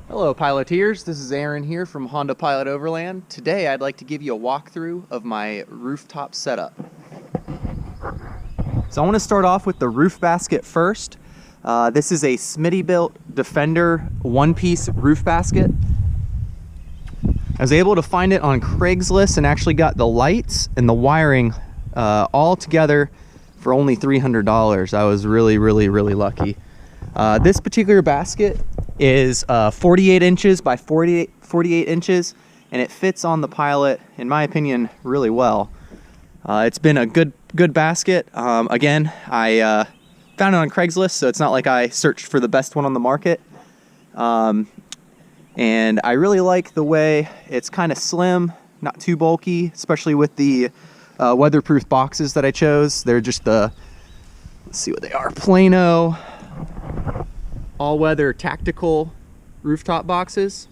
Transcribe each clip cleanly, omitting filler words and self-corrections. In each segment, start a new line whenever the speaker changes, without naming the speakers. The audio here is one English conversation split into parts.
Hello Piloteers, this is Aaron here from Honda Pilot Overland. Today I'd like to give you a walkthrough of my rooftop setup. So I want to start off with the roof basket first. This is a Smittybilt Defender one-piece roof basket. I was able to find it on Craigslist and actually got the lights and the wiring all together for only $300. I was really lucky. This particular basket is 48 inches by 48 inches, and it fits on the Pilot, in my opinion, really well. It's been a good basket. Again, I found it on Craigslist, so it's not like I searched for the best one on the market. And I really like the way it's kind of slim, not too bulky, especially with the weatherproof boxes that I chose. They're just let's see what they are, Plano all-weather tactical rooftop boxes.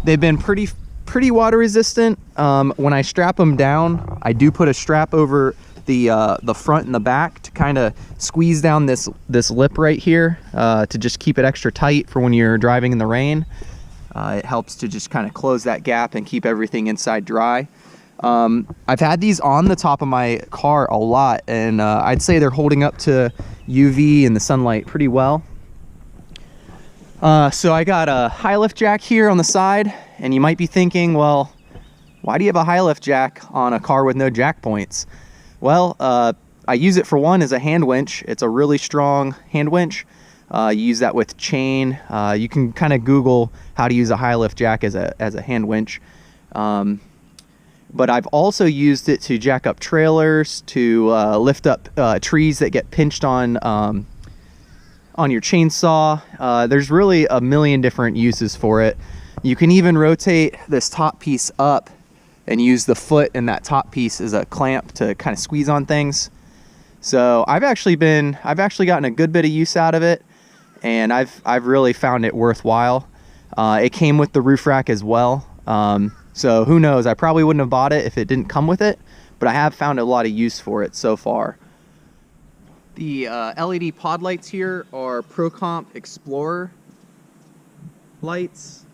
They've been pretty water resistant. When I strap them down, I do put a strap over the front and the back to kind of squeeze down this lip right here to just keep it extra tight for when you're driving in the rain. It helps to just kind of close that gap and keep everything inside dry. I've had these on the top of my car a lot, and I'd say they're holding up to UV and the sunlight pretty well. So I got a high lift jack here on the side, and you might be thinking, well, why do you have a high lift jack on a car with no jack points? Well, I use it for one as a hand winch. It's a really strong hand winch. You use that with chain. You can kind of Google how to use a high lift jack as a hand winch. But I've also used it to jack up trailers, to lift up trees that get pinched on your chainsaw. There's really a million different uses for it. You can even rotate this top piece up and use the foot in that top piece as a clamp to kind of squeeze on things. So I've actually gotten a good bit of use out of it, and I've really found it worthwhile. It came with the roof rack as well. So who knows, I probably wouldn't have bought it if it didn't come with it, but I have found a lot of use for it so far. The LED pod lights here are ProComp Explorer lights.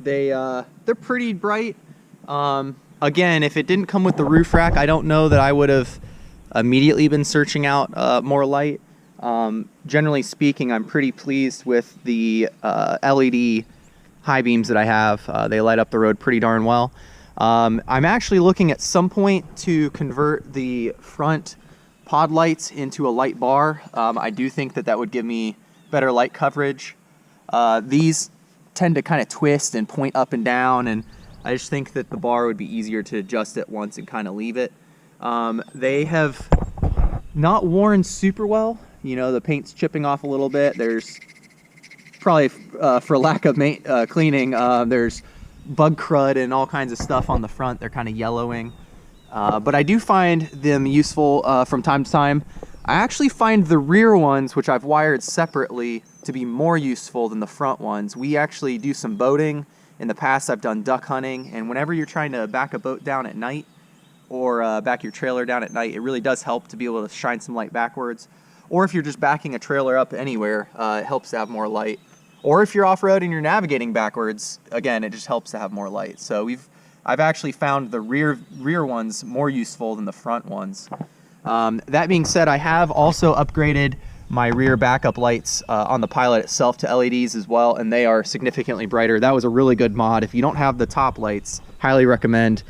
They're pretty bright. Again, if it didn't come with the roof rack, I don't know that I would have immediately been searching out more light. Generally speaking, I'm pretty pleased with the LED high beams that I have. They light up the road pretty darn well. I'm actually looking at some point to convert the front pod lights into a light bar. I do think that would give me better light coverage. These tend to kind of twist and point up and down, and I just think that the bar would be easier to adjust at once and kind of leave it. They have not worn super well. You know, the paint's chipping off a little bit. There's probably for lack of cleaning, there's bug crud and all kinds of stuff on the front. They're kind of yellowing. But I do find them useful from time to time. I actually find the rear ones, which I've wired separately, to be more useful than the front ones. We actually do some boating. In the past, I've done duck hunting, and whenever you're trying to back a boat down at night or back your trailer down at night, it really does help to be able to shine some light backwards. Or if you're just backing a trailer up anywhere, it helps to have more light. Or if you're off-road and you're navigating backwards, again, it just helps to have more light. So I've actually found the rear ones more useful than the front ones. That being said, I have also upgraded my rear backup lights on the Pilot itself to LEDs as well, and they are significantly brighter. That was a really good mod. If you don't have the top lights, highly recommend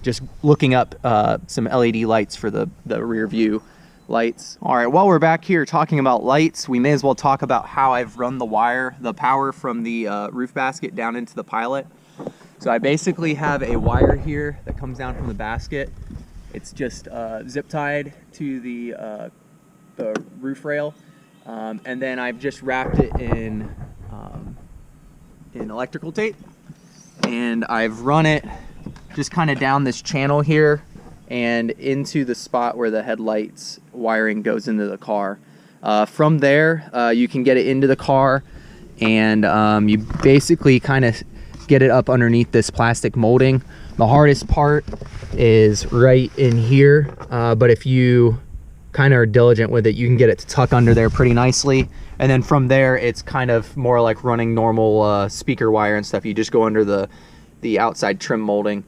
just looking up some LED lights for the rear view lights. All right, while we're back here talking about lights, we may as well talk about how I've run the power from the roof basket down into the Pilot. So I basically have a wire here that comes down from the basket. It's just zip tied to the roof rail, and then I've just wrapped it in electrical tape, and I've run it just kind of down this channel here and into the spot where the headlights wiring goes into the car. From there, you can get it into the car, and you basically kind of get it up underneath this plastic molding. The hardest part is right in here, but if you kind of are diligent with it, you can get it to tuck under there pretty nicely. And then from there, it's kind of more like running normal speaker wire and stuff. You just go under the outside trim molding.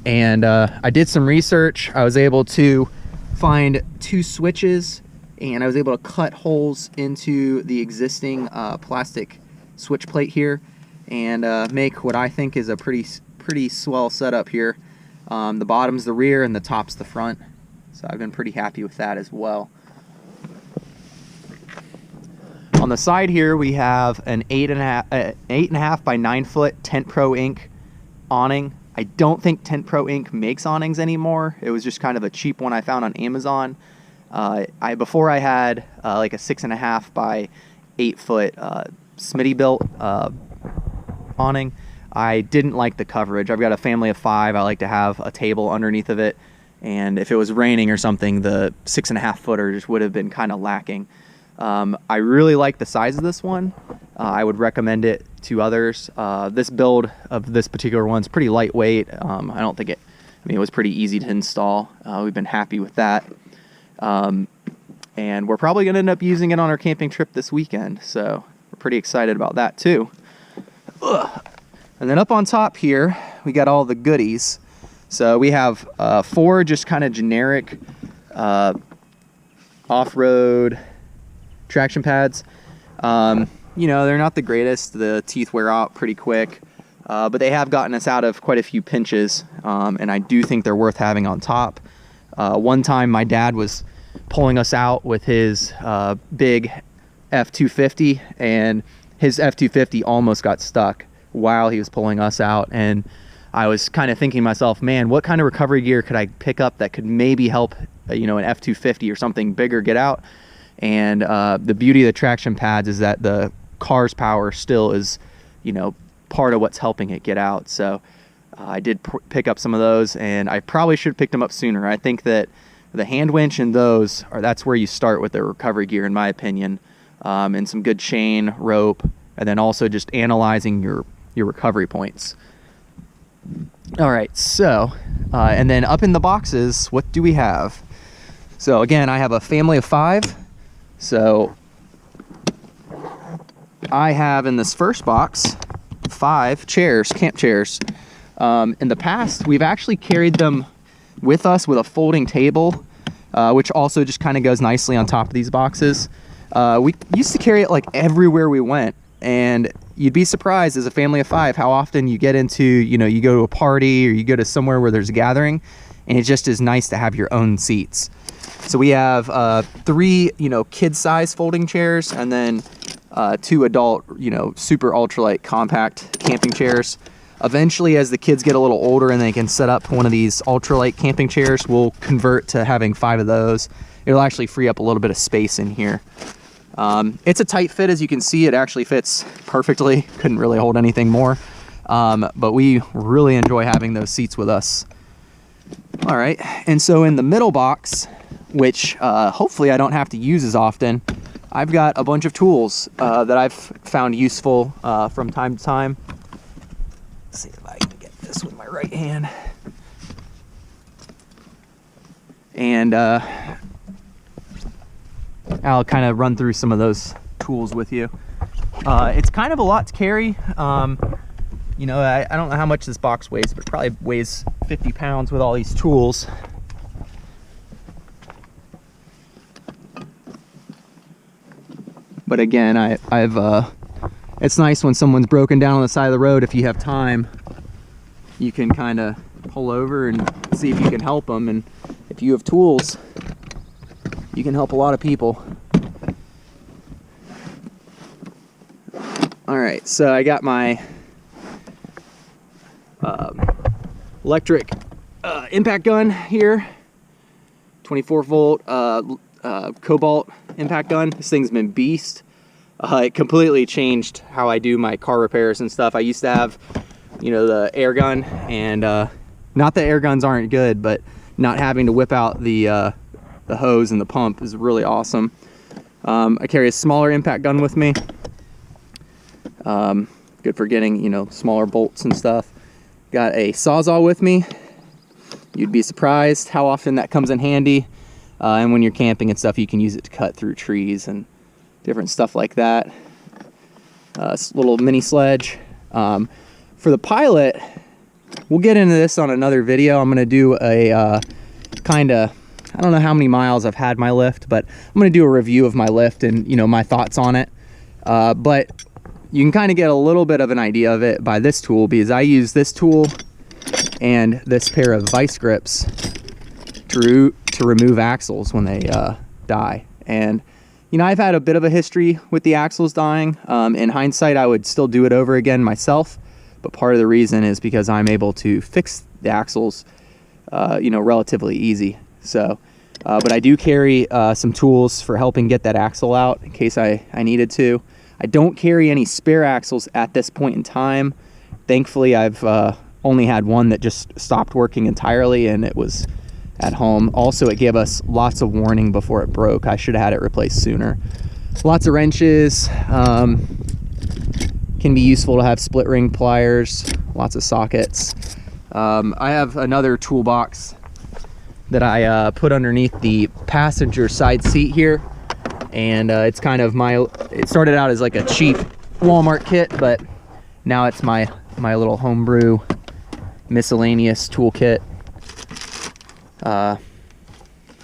And I did some research. I was able to find 2 switches, and I was able to cut holes into the existing plastic switch plate here and make what I think is a pretty swell setup here. The bottom's the rear and the top's the front, so I've been pretty happy with that as well. On the side here, we have an 8.5 by 9 foot Tent Pro Inc. awning. I don't think Tent Pro Inc. makes awnings anymore. It was just kind of a cheap one I found on Amazon. Before I had like a 6.5 by 8 foot Smitty built awning. I didn't like the coverage. I've got a family of 5. I like to have a table underneath of it, and if it was raining or something, the 6.5 footer just would have been kind of lacking. I really like the size of this one. I would recommend it to others. This build of this particular one's pretty lightweight. I don't think it was pretty easy to install. We've been happy with that. And we're probably gonna end up using it on our camping trip this weekend. So we're pretty excited about that too. Ugh. And then up on top here, we got all the goodies. So we have 4 just kind of generic off-road traction pads. You know, they're not the greatest. The teeth wear out pretty quick, but they have gotten us out of quite a few pinches, and I do think they're worth having on top. One time my dad was pulling us out with his big F250, and his F250 almost got stuck while he was pulling us out, and I was kind of thinking to myself, man, what kind of recovery gear could I pick up that could maybe help you know, an F250 or something bigger get out? And the beauty of the traction pads is that the car's power still is, you know, part of what's helping it get out. So I did pick up some of those, and I probably should have picked them up sooner. I think that the hand winch and those that's where you start with the recovery gear, in my opinion, and some good chain, rope, and then also just analyzing your recovery points. All right, so and then up in the boxes, what do we have? So again, I have a family of 5. So I have in this first box 5 chairs, camp chairs. In the past, we've actually carried them with us with a folding table, which also just kind of goes nicely on top of these boxes. We used to carry it like everywhere we went, and you'd be surprised as a family of 5 how often you get into, you know, you go to a party or you go to somewhere where there's a gathering, and it just is nice to have your own seats. So we have 3, you know, kid-size folding chairs, and then 2 adult, you know, super ultralight compact camping chairs. Eventually, as the kids get a little older and they can set up one of these ultralight camping chairs, we'll convert to having 5 of those. It'll actually free up a little bit of space in here. It's a tight fit, as you can see. It actually fits perfectly. Couldn't really hold anything more. But we really enjoy having those seats with us. All right, and so in the middle box, which hopefully I don't have to use as often, I've got a bunch of tools that I've found useful from time to time. Let's see if I can get this with my right hand. And I'll kind of run through some of those tools with you. It's kind of a lot to carry. You know, I don't know how much this box weighs, but it probably weighs 50 pounds with all these tools. But again, it's nice when someone's broken down on the side of the road. If you have time, you can kind of pull over and see if you can help them. And if you have tools, you can help a lot of people. All right, so I got my electric impact gun here, 24 volt Cobalt impact gun. This thing's been beast. It completely changed how I do my car repairs and stuff. I used to have, you know, the air gun, and not that air guns aren't good, but not having to whip out the hose and the pump is really awesome. I carry a smaller impact gun with me. Good for getting, you know, smaller bolts and stuff. Got a Sawzall with me. You'd be surprised how often that comes in handy. And when you're camping and stuff, you can use it to cut through trees and different stuff like that. Little mini sledge. For the Pilot, we'll get into this on another video. I'm going to do a kind of, I don't know how many miles I've had my lift, but I'm going to do a review of my lift and, you know, my thoughts on it. But you can kind of get a little bit of an idea of it by this tool, because I use this tool and this pair of vice grips to remove axles when they die. And you know, I've had a bit of a history with the axles dying. In hindsight, I would still do it over again myself, but part of the reason is because I'm able to fix the axles, you know, relatively easy. So, but I do carry some tools for helping get that axle out in case I needed to. I don't carry any spare axles at this point in time. Thankfully, I've only had one that just stopped working entirely, and it was at home. Also, it gave us lots of warning before it broke. I should have had it replaced sooner. Lots of wrenches. Can be useful to have split ring pliers, lots of sockets. I have another toolbox that I put underneath the passenger side seat here, and it's kind of it started out as like a cheap Walmart kit, but now it's my little homebrew miscellaneous toolkit.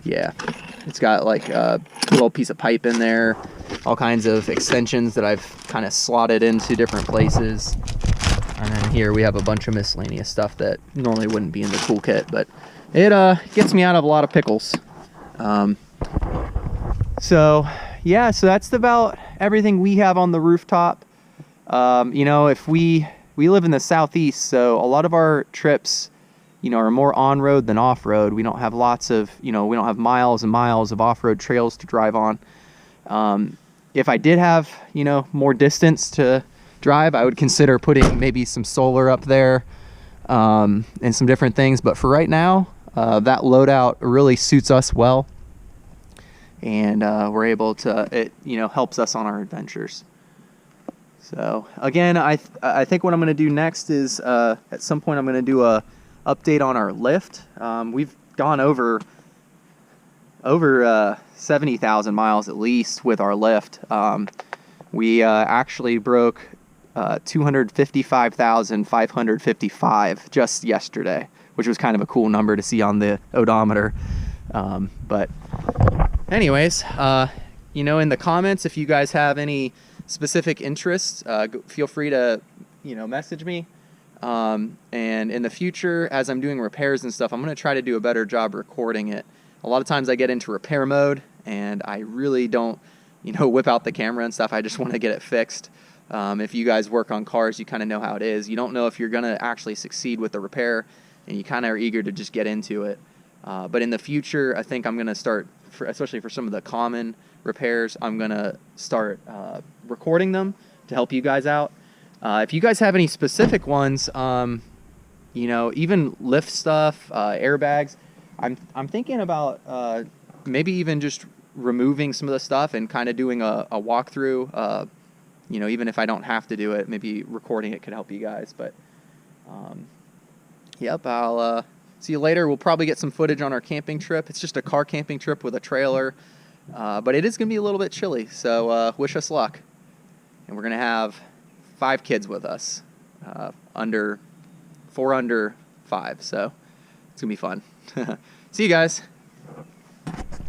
Yeah, it's got like a little piece of pipe in there, all kinds of extensions that I've kind of slotted into different places. And then here we have a bunch of miscellaneous stuff that normally wouldn't be in the toolkit, but it gets me out of a lot of pickles. So yeah, so that's about everything we have on the rooftop. You know, if we live in the Southeast, so a lot of our trips, you know, are more on-road than off-road. We don't have lots of, you know, we don't have miles and miles of off-road trails to drive on. If I did have, you know, more distance to drive, I would consider putting maybe some solar up there, and some different things. But for right now, that loadout really suits us well, and we're able to, it, you know, helps us on our adventures. So again, I think what I'm going to do next is at some point I'm going to do a update on our lift. We've gone over 70,000 miles at least with our lift. We actually broke 255,555 just yesterday, which was kind of a cool number to see on the odometer. But anyways, you know, in the comments, if you guys have any specific interests, feel free to, you know, message me. And in the future, as I'm doing repairs and stuff, I'm going to try to do a better job recording it. A lot of times I get into repair mode and I really don't, you know, whip out the camera and stuff. I just want to get it fixed. If you guys work on cars, you kind of know how it is. You don't know if you're going to actually succeed with the repair, and you kind of are eager to just get into it. But in the future, I think I'm going to start, especially for some of the common repairs, I'm going to start recording them to help you guys out. If you guys have any specific ones, you know, even lift stuff, airbags, I'm thinking about maybe even just removing some of the stuff and kind of doing a walkthrough. You know, even if I don't have to do it, maybe recording it could help you guys. But yep, I'll see you later. We'll probably get some footage on our camping trip. It's just a car camping trip with a trailer, but it is going to be a little bit chilly, so wish us luck. And we're going to have 5 kids with us, 4 under 5, so it's gonna be fun. See you guys.